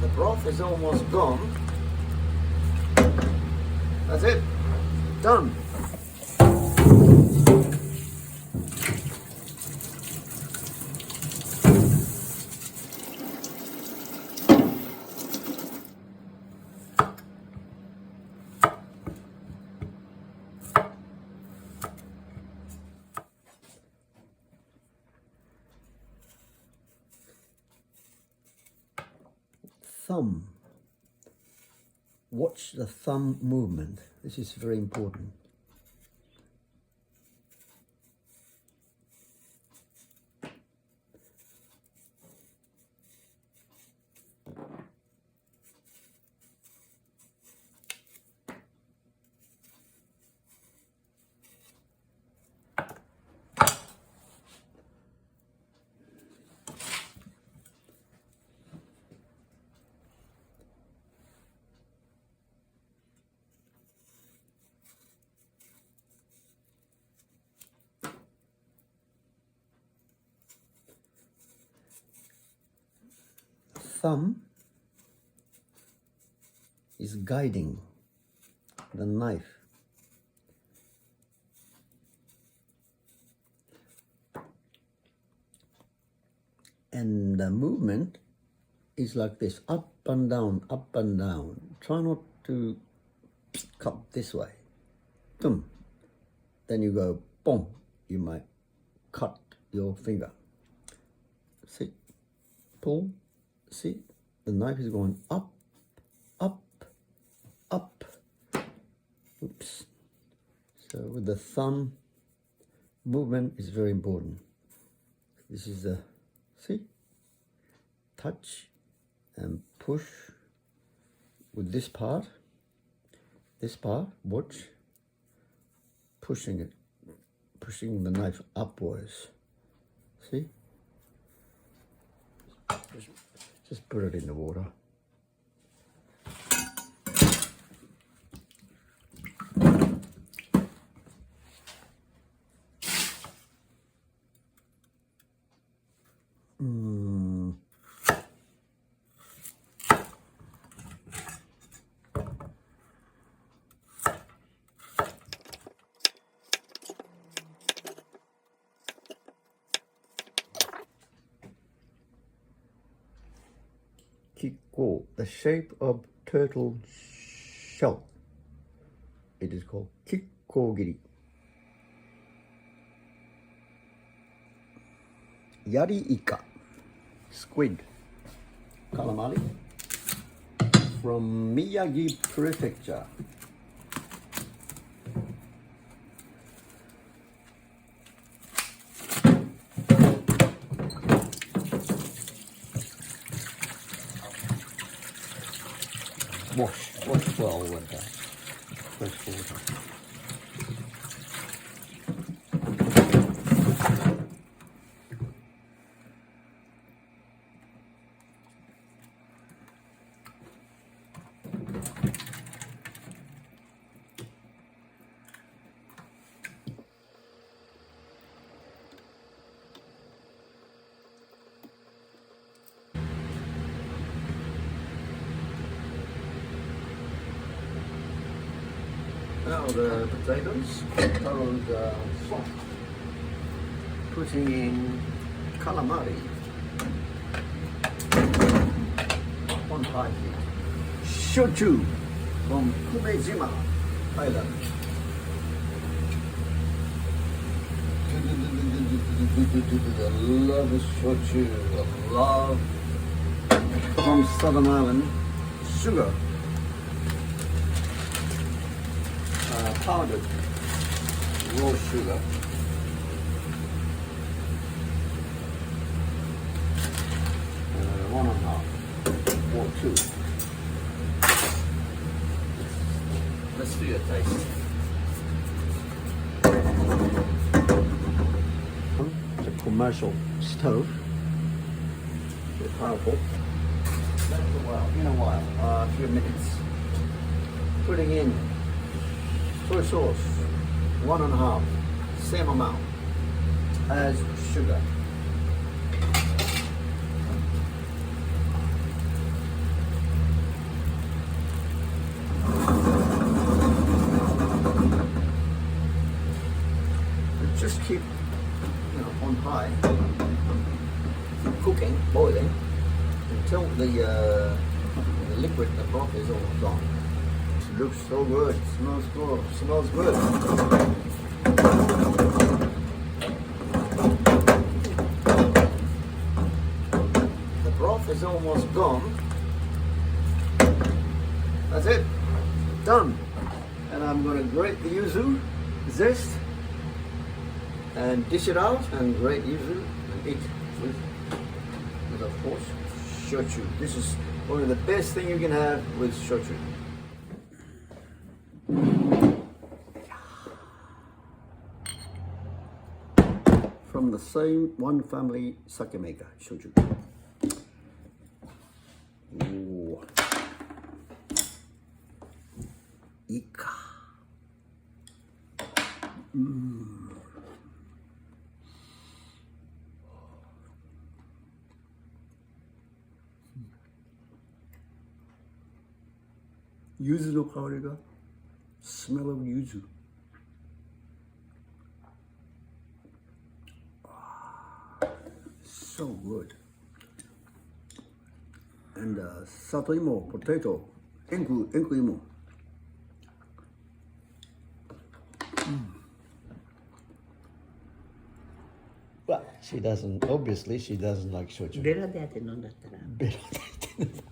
The broth is almost gone. That's it. Done. Thumb. Watch the thumb movement. This is very important. Thumb is guiding the knife. And the movement is like this, up and down, up and down. Try not to cut this way. Boom. Then you go, boom. You might cut your finger. See? Pull. See, the knife is going up, up, up. Oops. So with the thumb, movement is very important. This is the, see, touch and push with this part, watch, pushing it, pushing the knife upwards. See? Just put it in the water. Kikko, the shape of turtle shell. It is called kikkogiri. Yari ika, squid, calamari, from Miyagi Prefecture. Wash well with that fresh water. Now the potatoes, Taro's soft. Putting in calamari. 1 pie. Shochu from Kumejima Island. I love shochu. I love from Southern Island. Sugar. Powdered raw sugar. One and a half or 2. Let's do a taste. It's a commercial stove. It's powerful. Let it in a while, a few minutes. Putting in soy sauce, 1 and a half, same amount as sugar. tilt the liquid, the broth is almost gone. It looks so good. Smells good. Smells good. The broth is almost gone. That's it. Done. And I'm going to grate the yuzu zest and dish it out and grate yuzu and eat with of course shochu. This is one of the best thing you can have with shochu. From the same one family sake maker, shochu. Ooh. Ika. Yuzu no kaori ga, smell of yuzu. So good. And satoimo, potato, enku imo. Well, she doesn't like shochu. ベラでやって飲んだったら。ベラでやって飲んだ。